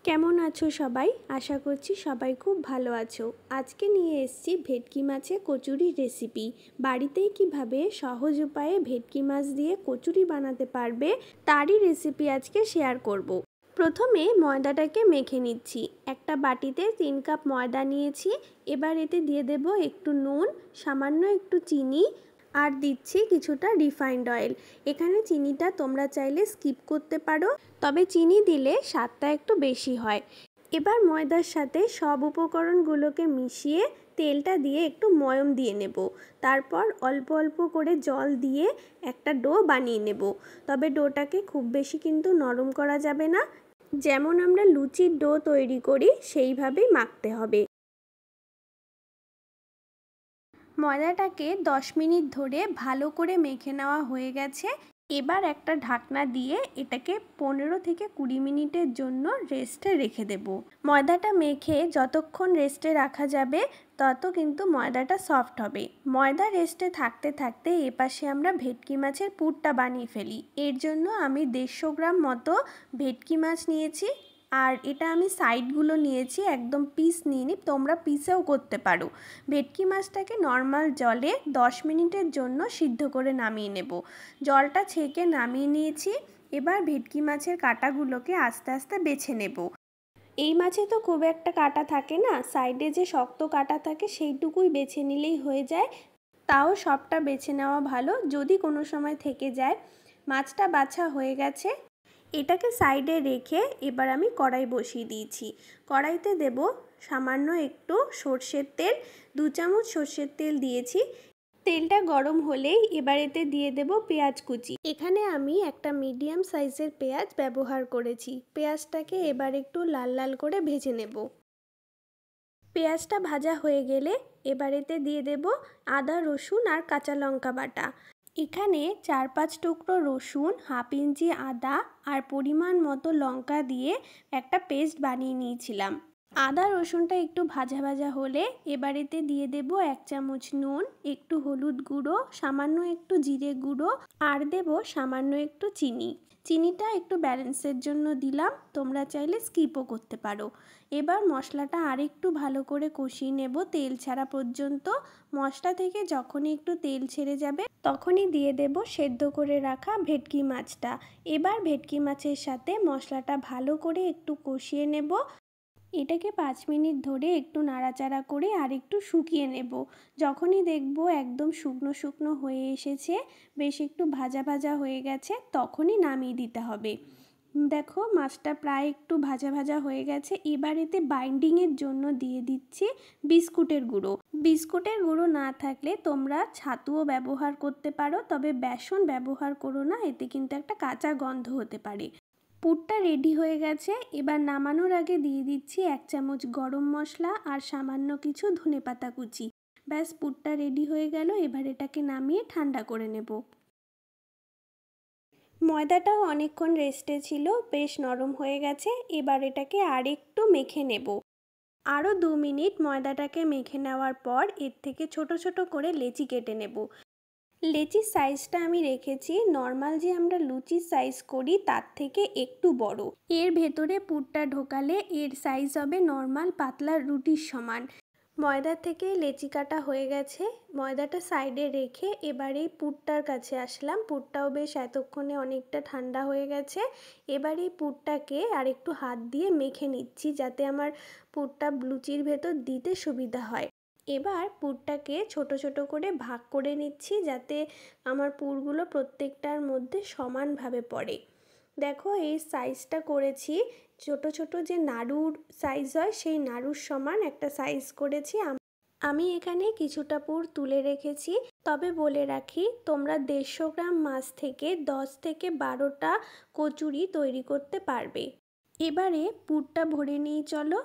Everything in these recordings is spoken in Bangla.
কেমন আছো সবাই? আশা করছি সবাই খুব ভালো আছো। আজকে নিয়ে এসেছি ভেটকি মাছের কচুরি রেসিপি। বাড়িতেই কিভাবে সহজ উপায়ে ভেটকি মাছ দিয়ে কচুরি বানাতে পারবে তারই রেসিপি আজকে শেয়ার করব। প্রথমে ময়দাটাকে মেখে নিচ্ছি। একটা বাটিতে 3 কাপ ময়দা নিয়েছি। এবার এতে দিয়ে দেব একটু নুন, সামান্য একটু চিনি আর দিচ্ছি কিছুটা রিফাইন্ড অয়েল। এখানে চিনিটা তোমরা চাইলে স্কিপ করতে পারো, তবে চিনি দিলে স্বাদটা একটু বেশি হয়। এবার ময়দার সাথে সব উপকরণগুলোকে মিশিয়ে তেলটা দিয়ে একটু ময়ম দিয়ে নেব। তারপর অল্প অল্প করে জল দিয়ে একটা ডো বানিয়ে নেব। তবে ডোটাকে খুব বেশি কিন্তু নরম করা যাবে না, যেমন আমরা লুচির ডো তৈরি করি সেইভাবেই মাখতে হবে। ময়দাটাকে 10 মিনিট ধরে ভালো করে মেখে নেওয়া হয়ে গেছে। এবার একটা ঢাকনা দিয়ে এটাকে 15 থেকে 20 মিনিটের জন্য রেস্টে রেখে দেব। ময়দাটা মেখে যতক্ষণ রেস্টে রাখা যাবে তত কিন্তু ময়দাটা সফট হবে। ময়দা রেস্টে থাকতে থাকতে এপাশে আমরা ভেটকি মাছের পুরটা বানিয়ে ফেলি। এর জন্য আমি 150 গ্রাম মতো ভেটকি মাছ নিয়েছি, আর এটা আমি সাইডগুলো নিয়েছি, একদম পিস নিইনি, তোমরা পিসেও করতে পারো। ভেটকি মাছটাকে নর্মাল জলে 10 মিনিটের জন্য সিদ্ধ করে নামিয়ে নেব। জলটা ছেঁকে নামিয়ে নিয়েছি। এবার ভেটকি মাছের কাঁটাগুলোকে আস্তে আস্তে বেছে নেব। এই মাছে তো খুব একটা কাঁটা থাকে না, সাইডে যে শক্ত কাঁটা থাকে সেইটুকুই বেছে নিলেই হয়ে যায়। তাও সবটা বেছে নেওয়া ভালো, যদি কোনো সময় থেকে যায়। মাছটা বাছা হয়ে গেছে। এটাকে সাইডে রেখে এবার আমি কড়াই বসিয়ে দিয়েছি। কড়াইতে দেব সামান্য একটু সর্ষের তেল, 2 চামচ সর্ষের তেল দিয়েছি। তেলটা গরম হলেই এবার এতে দিয়ে দেব পেঁয়াজ কুচি। এখানে আমি একটা মিডিয়াম সাইজের পেঁয়াজ ব্যবহার করেছি। পেঁয়াজটাকে এবার একটু লাল লাল করে ভেজে নেব। পেঁয়াজটা ভাজা হয়ে গেলে এবার এতে দিয়ে দেব আদা, রসুন আর কাঁচা লঙ্কা বাটা। এখানে 4-5 টুকরো রসুন, হাফ ইঞ্চি আদা আর পরিমাণ মতো লঙ্কা দিয়ে একটা পেস্ট বানিয়ে নিয়েছিলাম। আদা রসুনটা একটু ভাজা ভাজা হলে এবার এতে দিয়ে দেব 1 চামচ নুন, একটু হলুদ গুঁড়ো, সামান্য একটু জিরে গুঁড়ো আর দেব সামান্য একটু চিনি। চিনিটা একটু ব্যালেন্সের জন্য দিলাম, তোমরা চাইলে স্কিপও করতে পারো। এবার মশলাটা আরেকটু ভালো করে কষিয়ে নেব তেল ছাড়া পর্যন্ত। মশলা থেকে যখনই একটু তেল ছেড়ে যাবে তখনই দিয়ে দেব সেদ্ধ করে রাখা ভেটকি মাছটা। এবার ভেটকি মাছের সাথে মশলাটা ভালো করে একটু কষিয়ে নেব। এটাকে 5 মিনিট ধরে একটু নাড়াচাড়া করে আর একটু শুকিয়ে নেব। যখনই দেখব একদম শুকনো শুকনো হয়ে এসেছে, বেশ একটু ভাজা ভাজা হয়ে গেছে, তখনই নামিয়ে দিতে হবে। দেখো মাছটা প্রায় একটু ভাজা ভাজা হয়ে গেছে। এবার এতে বাইন্ডিংয়ের জন্য দিয়ে দিচ্ছি বিস্কুটের গুঁড়ো। বিস্কুটের গুঁড়ো না থাকলে তোমরা ছাতুও ব্যবহার করতে পারো, তবে বেসন ব্যবহার করো না, এতে কিন্তু একটা কাঁচা গন্ধ হতে পারে। পুরটা রেডি হয়ে গেছে। এবার নামানোর আগে দিয়ে দিচ্ছি 1 চামচ গরম মশলা আর সামান্য কিছু ধনেপাতা কুচি। ব্যাস, পুরটা রেডি হয়ে গেল। এবার এটাকে নামিয়ে ঠান্ডা করে নেব। ময়দাটাও অনেকক্ষণ রেস্টে ছিল, বেশ নরম হয়ে গেছে। এবার এটাকে আর একটু মেখে নেব। আরও 2 মিনিট ময়দাটাকে মেখে নেওয়ার পর এর থেকে ছোট ছোট করে লেচি কেটে নেব। লেচির সাইজটা আমি রেখেছি নর্মাল যে আমরা লুচির সাইজ করি তার থেকে একটু বড়। এর ভেতরে পুরটা ঢোকালে এর সাইজ হবে নর্মাল পাতলা রুটির সমান। ময়দার থেকে লেচি কাটা হয়ে গেছে। ময়দাটা সাইডে রেখে এবার এই পুরটার কাছে আসলাম। পুরটাও বেশ এতক্ষণে অনেকটা ঠান্ডা হয়ে গেছে। এবার এই পুরটাকে আর একটু হাত দিয়ে মেখে নিচ্ছি, যাতে আমার পুরটা লুচির ভেতর দিতে সুবিধা হয়। এবার পুরটাকে ছোট ছোট করে ভাগ করে নিচ্ছি, যাতে আমার পুরগুলো প্রত্যেকটার মধ্যে সমানভাবে পড়ে। দেখো এই সাইজটা করেছি, ছোট ছোট যে নাড়ুর সাইজ হয় সেই নাড়ুর সমান একটা সাইজ করেছি। আমি এখানে কিছুটা পুর তুলে রেখেছি। তবে বলে রাখি, তোমরা 150 গ্রাম মাছ থেকে 10 থেকে 12টা কচুরি তৈরি করতে পারবে। এবারে পুরটা ভরে নিয়ে চলো।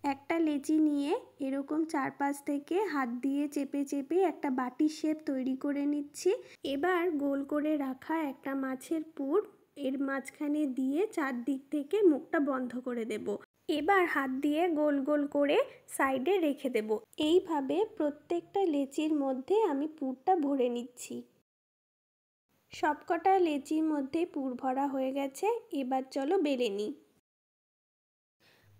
একটা লেচি নিয়ে এরকম 4-5 থেকে হাত দিয়ে চেপে চেপে একটা বাটির শেপ তৈরি করে নিচ্ছি। এবার গোল করে রাখা একটা মাছের পুর এর মাঝখানে দিয়ে চারদিক থেকে মুখটা বন্ধ করে দেব। এবার হাত দিয়ে গোল গোল করে সাইডে রেখে দেব। এইভাবে প্রত্যেকটা লেচির মধ্যে আমি পুরটা ভরে নিচ্ছি। সবকটা লেচির মধ্যে পুর ভরা হয়ে গেছে। এবার চলো বেলে নিই।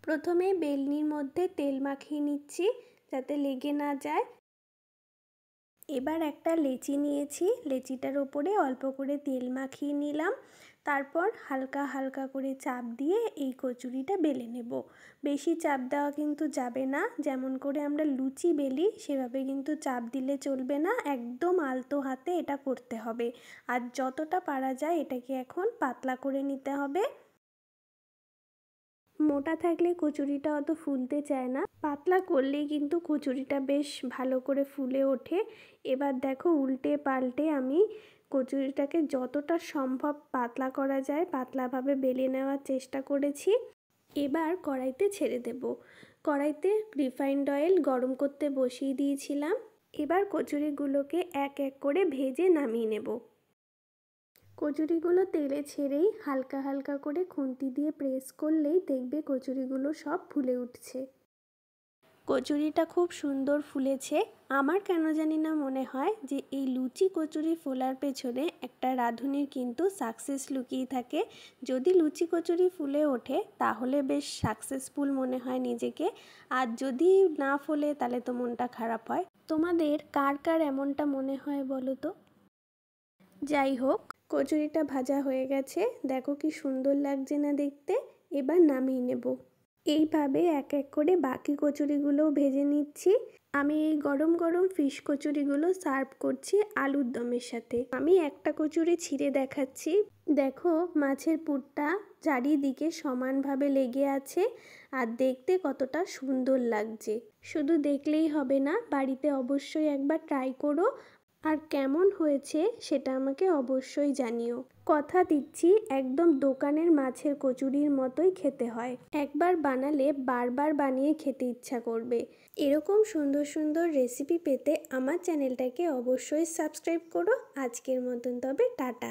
প্রথমে বেলনির মধ্যে তেল মাখিয়ে নিচ্ছি যাতে লেগে না যায়। এবার একটা লেচি নিয়েছি, লেচিটার ওপরে অল্প করে তেল মাখিয়ে নিলাম। তারপর হালকা হালকা করে চাপ দিয়ে এই কচুরিটা বেলে নেব। বেশি চাপ দেওয়া কিন্তু যাবে না, যেমন করে আমরা লুচি বেলি সেভাবে কিন্তু চাপ দিলে চলবে না, একদম আলতো হাতে এটা করতে হবে। আর যতটা পারা যায় এটাকে এখন পাতলা করে নিতে হবে। মোটা থাকলে কচুরিটা অত ফুলতে চায় না, পাতলা করলেই কিন্তু কচুরিটা বেশ ভালো করে ফুলে ওঠে। এবার দেখো উল্টে পাল্টে আমি কচুরিটাকে যতটা সম্ভব পাতলা করা যায় পাতলাভাবে বেলে নেওয়ার চেষ্টা করেছি। এবার কড়াইতে ছেড়ে দেব। কড়াইতে রিফাইন্ড অয়েল গরম করতে বসিয়ে দিয়েছিলাম। এবার কচুরিগুলোকে এক এক করে ভেজে নামিয়ে নেব। কচুরিগুলো তেলে ছেড়েই হালকা হালকা করে খুন্তি দিয়ে প্রেস করলেই দেখবে কচুরিগুলো সব ফুলে উঠছে। কচুরিটা খুব সুন্দর ফুলেছে। আমার কেন জানি না মনে হয় যে এই লুচি কচুরি ফোলার পেছনে একটা রাঁধুনির কিন্তু সাকসেস লুকিয়ে থাকে। যদি লুচি কচুরি ফুলে ওঠে তাহলে বেশ সাকসেসফুল মনে হয় নিজেকে, আর যদি না ফোলে তাহলে তো মনটা খারাপ হয়। তোমাদের কার কার এমনটা মনে হয় বলো তো? যাই হোক, কচুরিটা ভাজা হয়ে গেছে, দেখো কি সুন্দর লাগছে না দেখতে। এবার নামিয়ে নেব। এইভাবে এক এক করে বাকি কচুরিগুলোও ভেজে নিচ্ছি। আমি এই গরম গরম ফিশ কচুরিগুলো সার্ভ করছি আলুর দমের সাথে। আমি একটা কচুরি ছিঁড়ে দেখাচ্ছি। দেখো মাছের পুরটা চারিদিকে সমানভাবে লেগে আছে আর দেখতে কতটা সুন্দর লাগছে। শুধু দেখলেই হবে না, বাড়িতে অবশ্যই একবার ট্রাই করো, আর কেমন হয়েছে সেটা আমাকে অবশ্যই জানিও। কথা দিচ্ছি একদম দোকানের মাছের কচুরির মতোই খেতে হয়। একবার বানালে বারবার বানিয়ে খেতে ইচ্ছা করবে। এরকম সুন্দর সুন্দর রেসিপি পেতে আমার চ্যানেলটাকে অবশ্যই সাবস্ক্রাইব করো। আজকের মতন তবে টাটা।